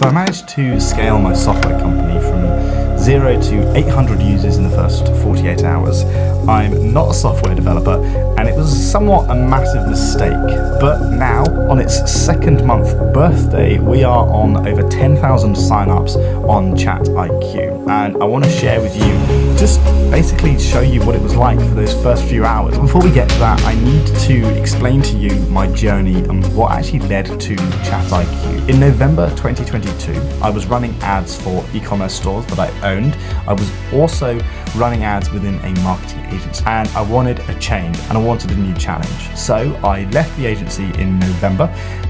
So I managed to scale my software company from 0 to 800 users in the first 48 hours. I'm not a software developer, and it was somewhat a massive mistake. But now, on its second month birthday, we are on over 10,000 signups on ChatIQ. And I want to share with you, just basically show you what it was like for those first few hours. Before we get to that, I need to explain to you my journey and what actually led to ChatIQ. In November 2022, I was running ads for e-commerce stores that I owned. I was also running ads within a marketing agency, and I wanted a change and I wanted a new challenge. So I left the agency in November,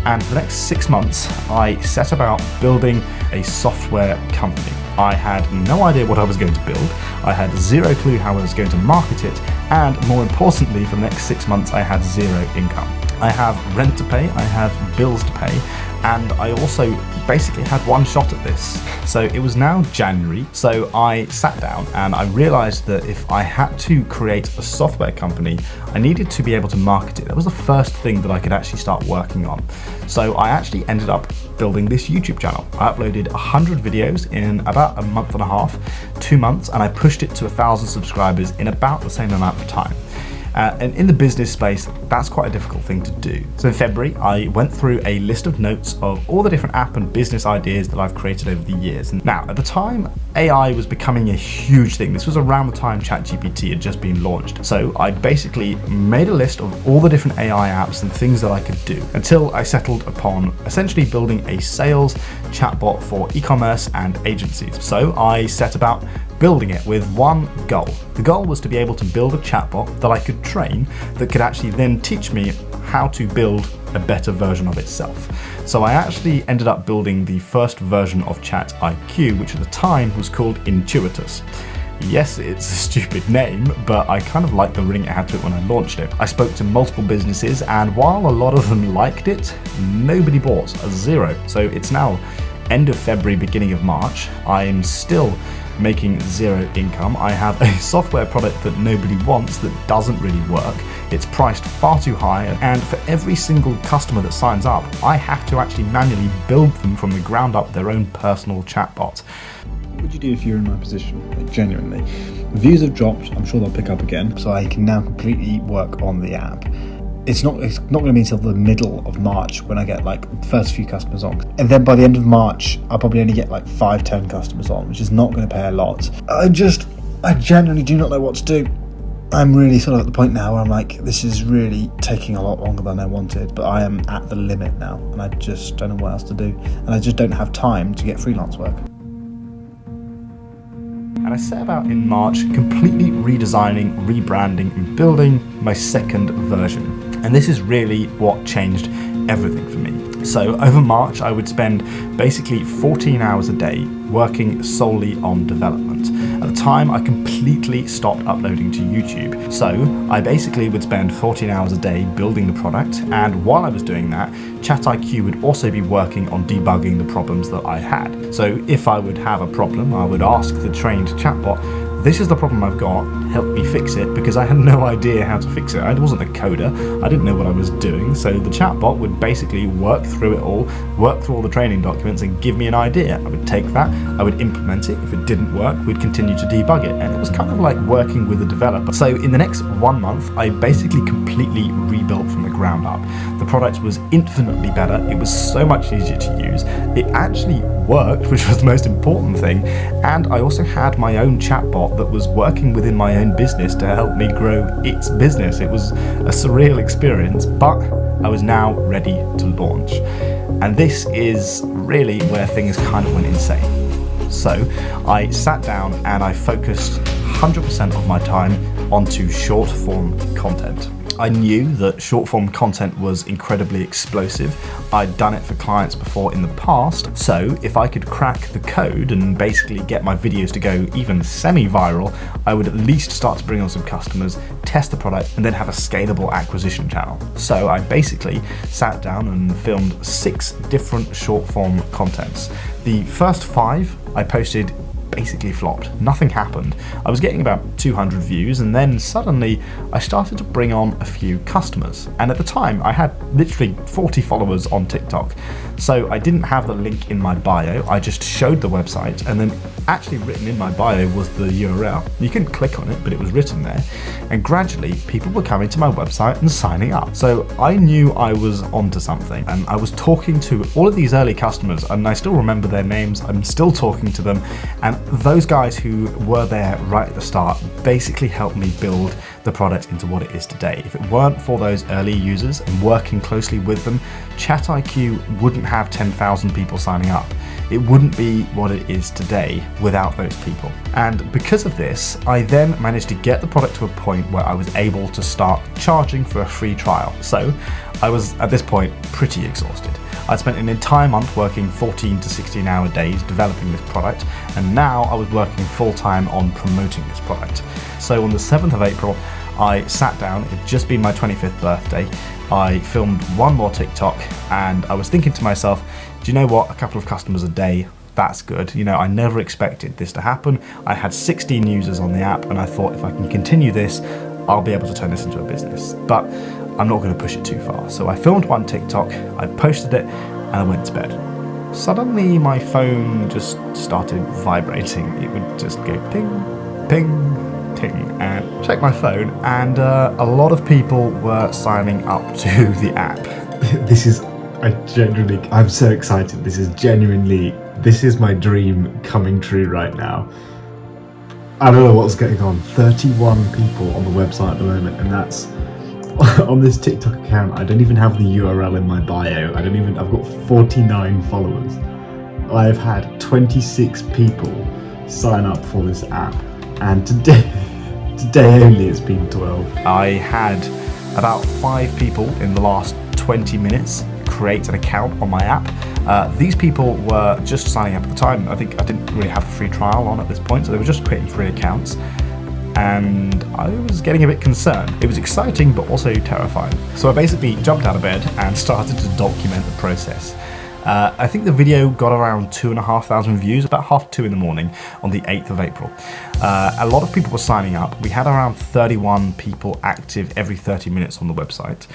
and for the next 6 months, I set about building a software company. I had no idea what I was going to build. I had zero clue how I was going to market it, and more importantly, for the next 6 months, I had zero income. I have rent to pay, I have bills to pay, and I also basically had one shot at this. So it was now January, so I sat down and I realized that if I had to create a software company, I needed to be able to market it. That was the first thing that I could actually start working on. So I actually ended up building this YouTube channel. I uploaded 100 videos in about a month and a half, 2 months, and I pushed it to 1,000 subscribers in about the same amount of time. And in the business space, that's quite a difficult thing to do. So in February, I went through a list of notes of all the different app and business ideas that I've created over the years. And now, at the time, AI was becoming a huge thing. This was around the time ChatGPT had just been launched. So I basically made a list of all the different AI apps and things that I could do until I settled upon essentially building a sales chatbot for e-commerce and agencies. So I set about building it with one goal. The goal was to be able to build a chatbot that I could train that could actually then teach me how to build a better version of itself. So I actually ended up building the first version of ChatIQ, which at the time was called Intuitus. Yes, it's a stupid name, but I kind of liked the ring it had to it when I launched it. I spoke to multiple businesses, and while a lot of them liked it, nobody bought, a zero. So it's now end of February, beginning of March. I'm still making zero income. I have a software product that nobody wants, that doesn't really work. It's priced far too high, and for every single customer that signs up, I have to actually manually build them from the ground up their own personal chatbot. What would you do if you're in my position, like, genuinely? Views have dropped, I'm sure they'll pick up again, so I can now completely work on the app. It's not going to be until the middle of March when I get like the first few customers on. And then by the end of March, I'll probably only get like 5-10 customers on, which is not going to pay a lot. I genuinely do not know what to do. I'm really sort of at the point now where I'm like, this is really taking a lot longer than I wanted, but I am at the limit now, and I just don't know what else to do. And I just don't have time to get freelance work. And I set about in March completely redesigning, rebranding, and building my second version. And this is really what changed everything for me. So over March, I would spend basically 14 hours a day working solely on development. At the time, I completely stopped uploading to YouTube. So I basically would spend 14 hours a day building the product. And while I was doing that, ChatIQ would also be working on debugging the problems that I had. So if I would have a problem, I would ask the trained chatbot, this is the problem I've got, help me fix it, because I had no idea how to fix it. I wasn't a coder, I didn't know what I was doing, so the chatbot would basically work through it all, work through all the training documents and give me an idea. I would take that, I would implement it. If it didn't work, we'd continue to debug it, and it was kind of like working with a developer. So in the next 1 month, I basically completely rebuilt from the ground up. The product was infinitely better, it was so much easier to use, it actually worked, which was the most important thing, and I also had my own chatbot that was working within my own business to help me grow its business. It was a surreal experience, but I was now ready to launch. And this is really where things kind of went insane. So I sat down and I focused 100% of my time onto short form content. I knew that short form content was incredibly explosive. I'd done it for clients before in the past, so if I could crack the code and basically get my videos to go even semi-viral, I would at least start to bring on some customers, test the product, and then have a scalable acquisition channel. So I basically sat down and filmed 6 different short form contents. The first 5 I posted basically flopped. Nothing happened. I was getting about 200 views, and then suddenly I started to bring on a few customers. And at the time, I had literally 40 followers on TikTok. So I didn't have the link in my bio. I just showed the website, and then actually written in my bio was the URL. You couldn't click on it, but it was written there. And gradually, people were coming to my website and signing up. So I knew I was onto something, and I was talking to all of these early customers, and I still remember their names. I'm still talking to them, and those guys who were there right at the start basically helped me build the product into what it is today. If it weren't for those early users and working closely with them, ChatIQ wouldn't have 10,000 people signing up. It wouldn't be what it is today without those people. And because of this, I then managed to get the product to a point where I was able to start charging for a free trial. So I was at this point pretty exhausted. I spent an entire month working 14 to 16 hour days developing this product, and now I was working full time on promoting this product. So on the 7th of April, I sat down. It had just been my 25th birthday. I filmed one more TikTok, and I was thinking to myself, do you know what? A couple of customers a day, that's good. You know, I never expected this to happen. I had 16 users on the app, and I thought if I can continue this, I'll be able to turn this into a business. But I'm not going to push it too far. So I filmed one TikTok, I posted it, and I went to bed. Suddenly my phone just started vibrating. It would just go ping, ping, ping, and check my phone, and a lot of people were signing up to the app. I'm so excited. This is my dream coming true right now. I don't know what's going on. 31 people on the website at the moment, and that's on this TikTok account. I don't even have the URL in my bio. I've got 49 followers. I've had 26 people sign up for this app, and today only it's been 12. I had about 5 people in the last 20 minutes create an account on my app. These people were just signing up at the time. I think I didn't really have a free trial on at this point, so they were just creating free accounts. And I was getting a bit concerned. It was exciting, but also terrifying. So I basically jumped out of bed and started to document the process. I think the video got around 2,500 views, about 2:30 in the morning on the 8th of April. A lot of people were signing up. We had around 31 people active every 30 minutes on the website.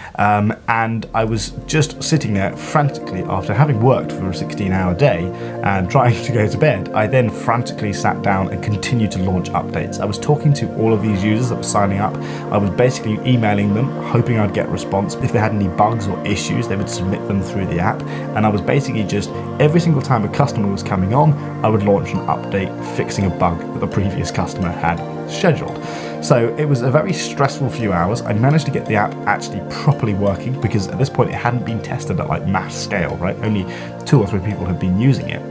And I was just sitting there frantically after having worked for a 16-hour day and trying to go to bed. I then frantically sat down and continued to launch updates. I was talking to all of these users that were signing up. I was basically emailing them, hoping I'd get a response. If they had any bugs or issues, they would submit them through the app. And I was basically just every single time a customer was coming on, I would launch an update fixing a bug that the previous customer had scheduled. So it was a very stressful few hours. I managed to get the app actually properly working, because at this point it hadn't been tested at like mass scale, right? Only 2 or 3 people had been using it.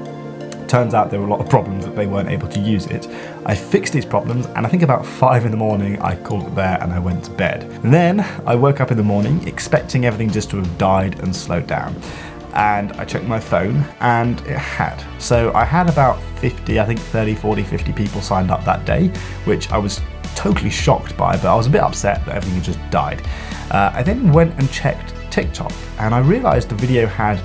Turns out there were a lot of problems that they weren't able to use it. I fixed these problems, and I think about 5 in the morning I called it there and I went to bed. And then I woke up in the morning expecting everything just to have died and slowed down. And I checked my phone, and it had. So I had about 50, I think 30, 40, 50 people signed up that day, which I was totally shocked by, but I was a bit upset that everything had just died. I then went and checked TikTok, and I realized the video had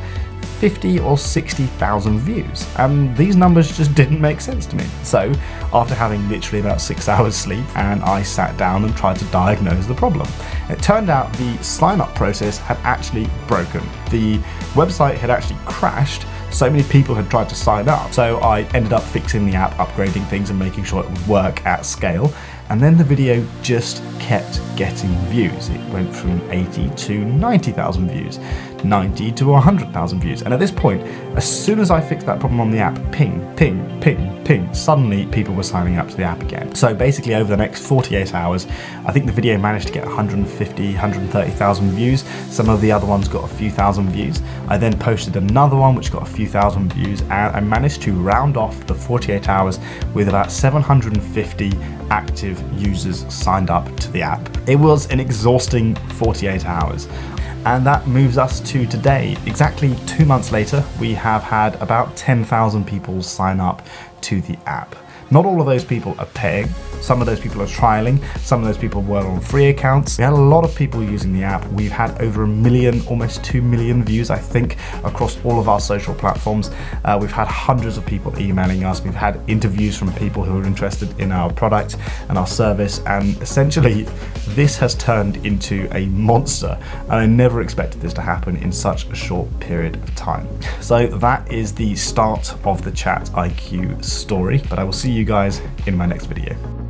50 or 60,000 views, and these numbers just didn't make sense to me. So after having literally about 6 hours sleep, and I sat down and tried to diagnose the problem. It turned out the sign-up process had actually broken. The website had actually crashed. So many people had tried to sign up. So I ended up fixing the app, upgrading things and making sure it would work at scale. And then the video just kept getting views. It went from 80 to 90,000 views, 90 to 100,000 views. And at this point, as soon as I fixed that problem on the app, ping, ping, ping, ping, suddenly people were signing up to the app again. So basically over the next 48 hours, I think the video managed to get 150, 130,000 views. Some of the other ones got a few thousand views. I then posted another one which got a few thousand views, and I managed to round off the 48 hours with about 750 active users signed up to the app. It was an exhausting 48 hours. And that moves us to today. Exactly 2 months later, we have had about 10,000 people sign up to the app. Not all of those people are paying. Some of those people are trialing. Some of those people were on free accounts. We had a lot of people using the app. We've had over 1 million, almost 2 million views, I think, across all of our social platforms. We've had hundreds of people emailing us. We've had interviews from people who are interested in our product and our service. And essentially, this has turned into a monster. And I never expected this to happen in such a short period of time. So that is the start of the Chat IQ story. But I will see you guys in my next video.